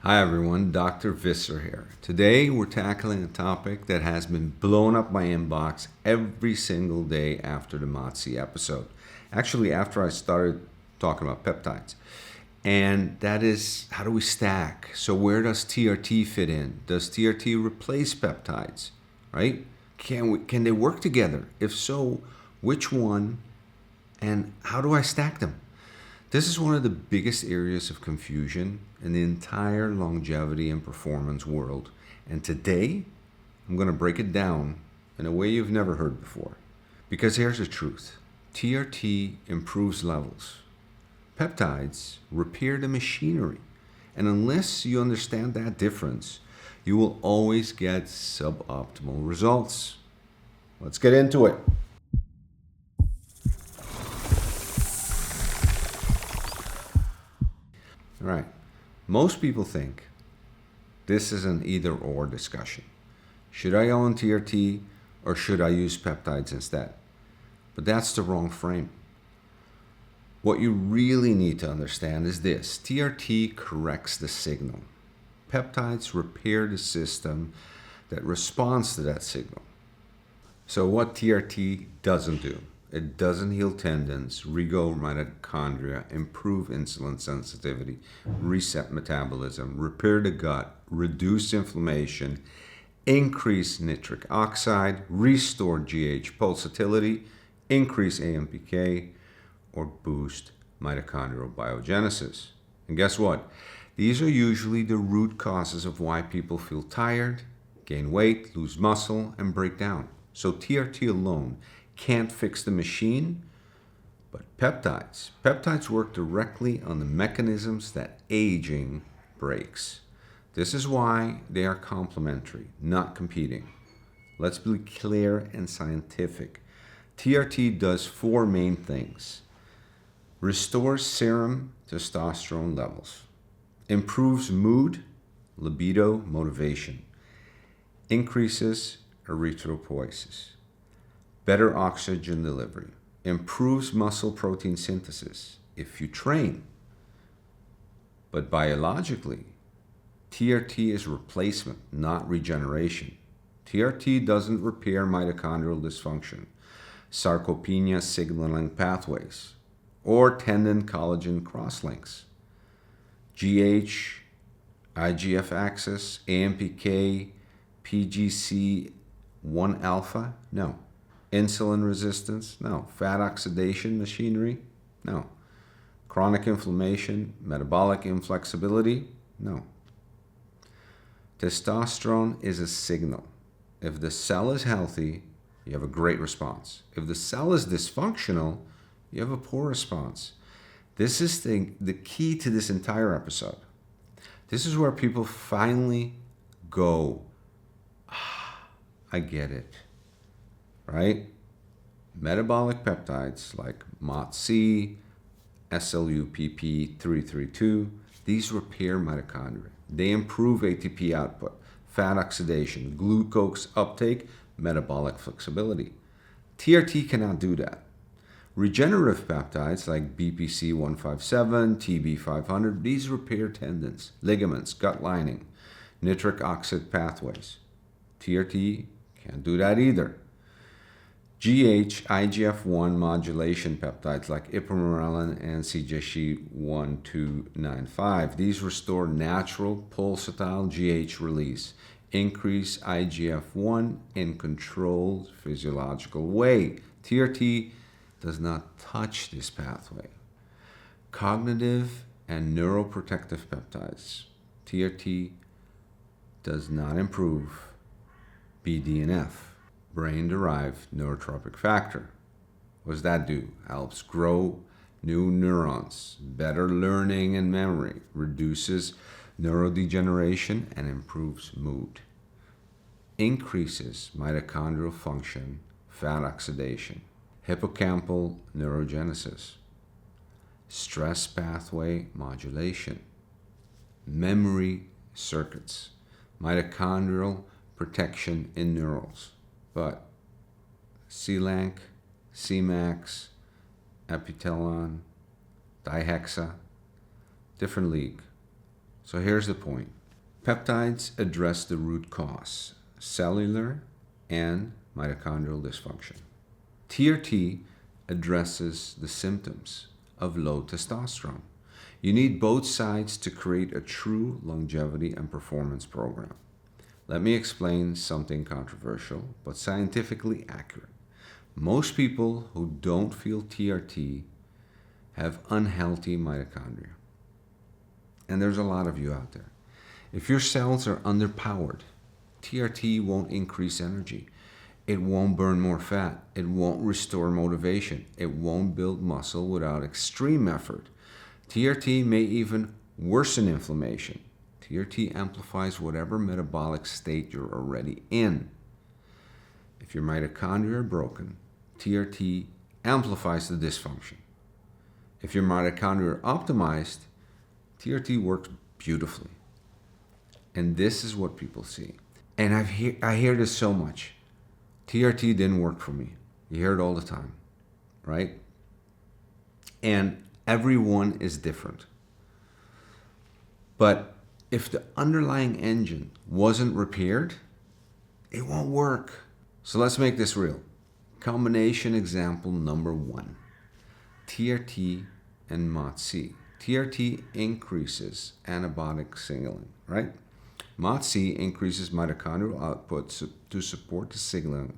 Hi everyone, Dr. Visser here. Today we're tackling a topic that has been blowing up my inbox every single day after the MOTS-C episode. Actually, after I started talking about peptides. And that is, how do we stack? So where does TRT fit in? Does TRT replace peptides, right? Can they work together? If so, which one and how do I stack them? This is one of the biggest areas of confusion in the entire longevity and performance world. And today, I'm going to break it down in a way you've never heard before. Because here's the truth. TRT improves levels. Peptides repair the machinery. And unless you understand that difference, you will always get suboptimal results. Let's get into it. All right. Most people think this is an either-or discussion. Should I go on TRT or should I use peptides instead? But that's the wrong frame. What you really need to understand is this. TRT corrects the signal. Peptides repair the system that responds to that signal. So what TRT doesn't do, it doesn't heal tendons, regrow mitochondria, improve insulin sensitivity, reset metabolism, repair the gut, reduce inflammation, increase nitric oxide, restore GH pulsatility, increase AMPK, or boost mitochondrial biogenesis. And guess what? These are usually the root causes of why people feel tired, gain weight, lose muscle, and break down. So TRT alone can't fix the machine, but peptides work directly on the mechanisms that aging breaks. This is why they are complementary, not competing. Let's be clear and scientific. TRT does four main things. Restores serum testosterone levels, improves mood, libido, motivation, increases erythropoiesis, better oxygen delivery, improves muscle protein synthesis if you train. But biologically, TRT is replacement, not regeneration. TRT doesn't repair mitochondrial dysfunction, sarcopenia signaling pathways, or tendon collagen crosslinks. GH, IGF axis, AMPK, PGC1 alpha? No. Insulin resistance? No. Fat oxidation machinery? No. Chronic inflammation, metabolic inflexibility? No. Testosterone is a signal. If the cell is healthy, you have a great response. If the cell is dysfunctional, you have a poor response. This is the key to this entire episode. This is where people finally go, I get it, right? Metabolic peptides like MOTS-C, SLUPP332, these repair mitochondria. They improve ATP output, fat oxidation, glucose uptake, metabolic flexibility. TRT cannot do that. Regenerative peptides like BPC157, TB500, these repair tendons, ligaments, gut lining, nitric oxide pathways. TRT can't do that either. GH, IGF-1 modulation peptides like Ipamorelin and CJC1295. These restore natural pulsatile GH release, increase IGF-1 in controlled physiological way. TRT does not touch this pathway. Cognitive and neuroprotective peptides. TRT does not improve BDNF, brain-derived neurotropic factor. What does that do? Helps grow new neurons, better learning and memory, reduces neurodegeneration, and improves mood. Increases mitochondrial function, fat oxidation, hippocampal neurogenesis, stress pathway modulation, memory circuits, mitochondrial protection in neurals. But C-LANC, C-MAX, epitelon, dihexa, different league. So here's the point. Peptides address the root cause, cellular and mitochondrial dysfunction. TRT addresses the symptoms of low testosterone. You need both sides to create a true longevity and performance program. Let me explain something controversial, but scientifically accurate. Most people who don't feel TRT have unhealthy mitochondria. And there's a lot of you out there. If your cells are underpowered, TRT won't increase energy. It won't burn more fat. It won't restore motivation. It won't build muscle without extreme effort. TRT may even worsen inflammation. TRT amplifies whatever metabolic state you're already in. If your mitochondria are broken, TRT amplifies the dysfunction. If your mitochondria are optimized, TRT works beautifully. And this is what people see. And I hear this so much. TRT didn't work for me. You hear it all the time, right? And everyone is different. But if the underlying engine wasn't repaired, it won't work. So let's make this real. Combination example number 1. TRT and MOTS-C. TRT increases anabolic signaling, right? MOTS-C increases mitochondrial output to support the signaling,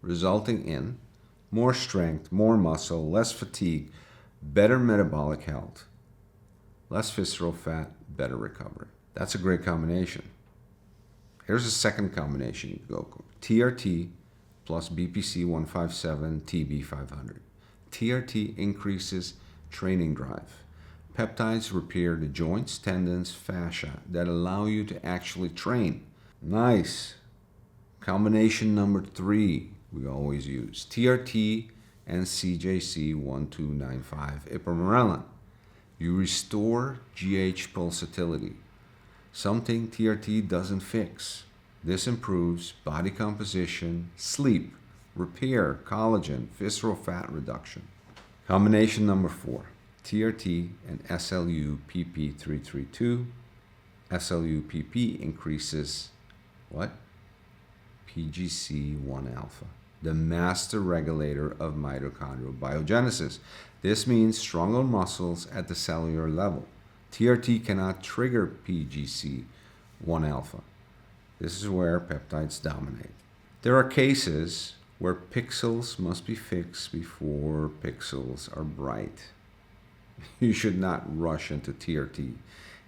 resulting in more strength, more muscle, less fatigue, better metabolic health, less visceral fat, better recovery. That's a great combination. Here's a second combination you can go with. TRT plus BPC 157 TB 500. TRT increases training drive. Peptides repair the joints, tendons, fascia that allow you to actually train. Nice. Combination number 3 we always use. TRT and CJC 1295 Ipamorelin. You restore GH pulsatility, something TRT doesn't fix. This improves body composition, sleep, repair, collagen, visceral fat reduction. Combination number 4. TRT and SLU-PP332. SLU-PP increases what? PGC1-alpha, the master regulator of mitochondrial biogenesis. This means stronger muscles at the cellular level. TRT cannot trigger PGC1-alpha. This is where peptides dominate. There are cases where pixels must be fixed before pixels are bright. You should not rush into TRT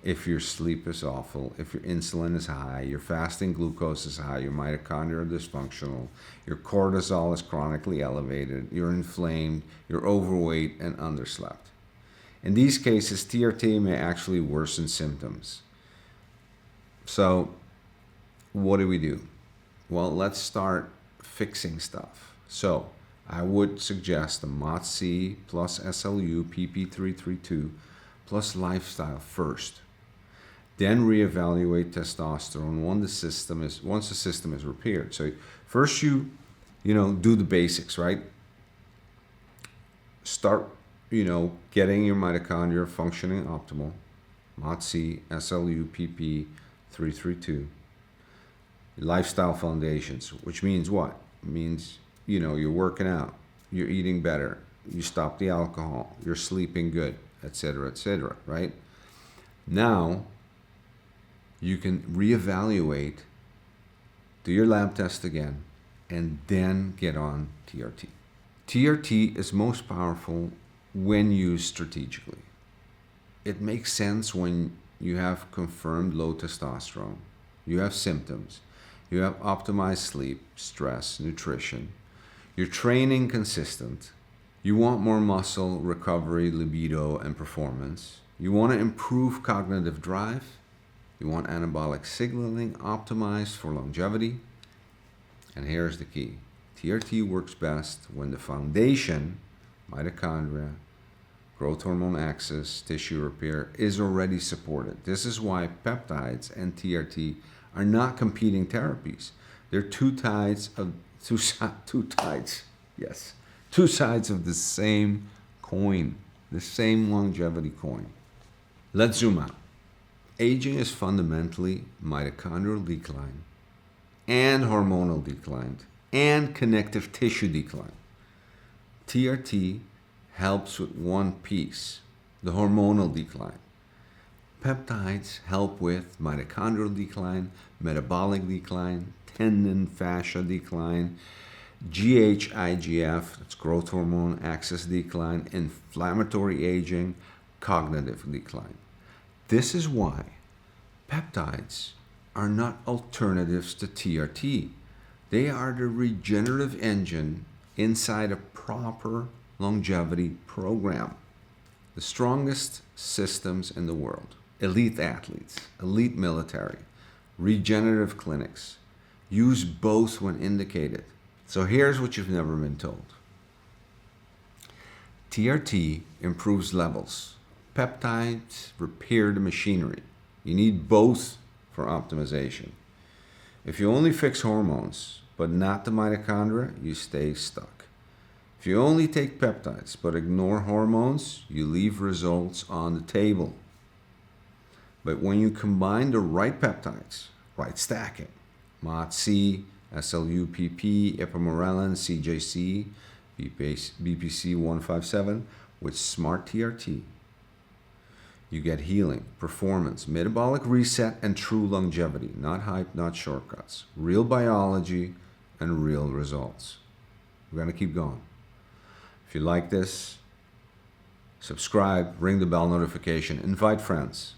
if your sleep is awful, if your insulin is high, your fasting glucose is high, your mitochondria are dysfunctional, your cortisol is chronically elevated, you're inflamed, you're overweight and underslept. In these cases, TRT may actually worsen symptoms. So, what do? Well, let's start fixing stuff. So, I would suggest the MOTS-C plus SLU PP332 plus lifestyle first. Then reevaluate testosterone once the system is repaired. So first you do the basics, right? Start, getting your mitochondria functioning optimal. MOTS-C, SLU PP332. Lifestyle foundations, which means what? It means you're working out, you're eating better, you stop the alcohol, you're sleeping good, etc., right? Now, you can reevaluate, do your lab test again, and then get on TRT. TRT is most powerful when used strategically. It makes sense when you have confirmed low testosterone, you have symptoms, you have optimized sleep, stress, nutrition, you're training consistent, you want more muscle, recovery, libido, and performance, you want to improve cognitive drive, you want anabolic signaling optimized for longevity, and here's the key. TRT works best when the foundation, mitochondria, growth hormone axis, tissue repair, is already supported. This is why peptides and TRT are not competing therapies. They're two sides of the same coin, the same longevity coin. Let's zoom out. Aging is fundamentally mitochondrial decline and hormonal decline and connective tissue decline. TRT helps with one piece, the hormonal decline. Peptides help with mitochondrial decline, metabolic decline, tendon fascia decline, GHIGF, that's growth hormone axis decline, inflammatory aging, cognitive decline. This is why peptides are not alternatives to TRT. They are the regenerative engine inside a proper longevity program. The strongest systems in the world, elite athletes, elite military, regenerative clinics, use both when indicated. So here's what you've never been told. TRT improves levels. Peptides repair the machinery. You need both for optimization. If you only fix hormones, but not the mitochondria, you stay stuck. If you only take peptides, but ignore hormones, you leave results on the table. But when you combine the right peptides, right stacking, MOTS-C, SLUPP, Ipamorelin, CJC, BPC 157, with smart TRT, you get healing, performance, metabolic reset, and true longevity. Not hype, not shortcuts. Real biology and real results. We're going to keep going. If you like this, subscribe, ring the bell notification, invite friends.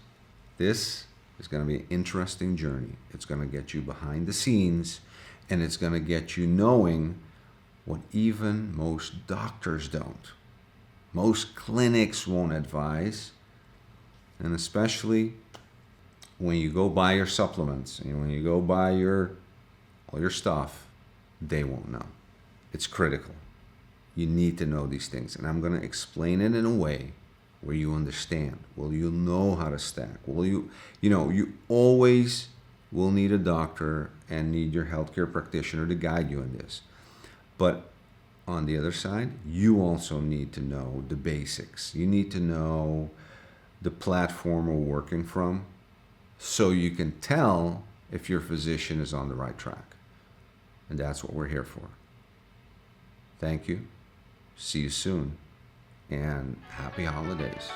This is going to be an interesting journey. It's going to get you behind the scenes, and it's going to get you knowing what even most doctors don't. Most clinics won't advise. And especially when you go buy your supplements and when you go buy all your stuff, they won't know. It's critical. You need to know these things. And I'm going to explain it in a way where you understand. Well, you'll know how to stack. Well, you always will need a doctor and need your healthcare practitioner to guide you in this. But on the other side, you also need to know the basics. You need to know the platform we're working from so you can tell if your physician is on the right track. And that's what we're here for. Thank you. See you soon. And happy holidays.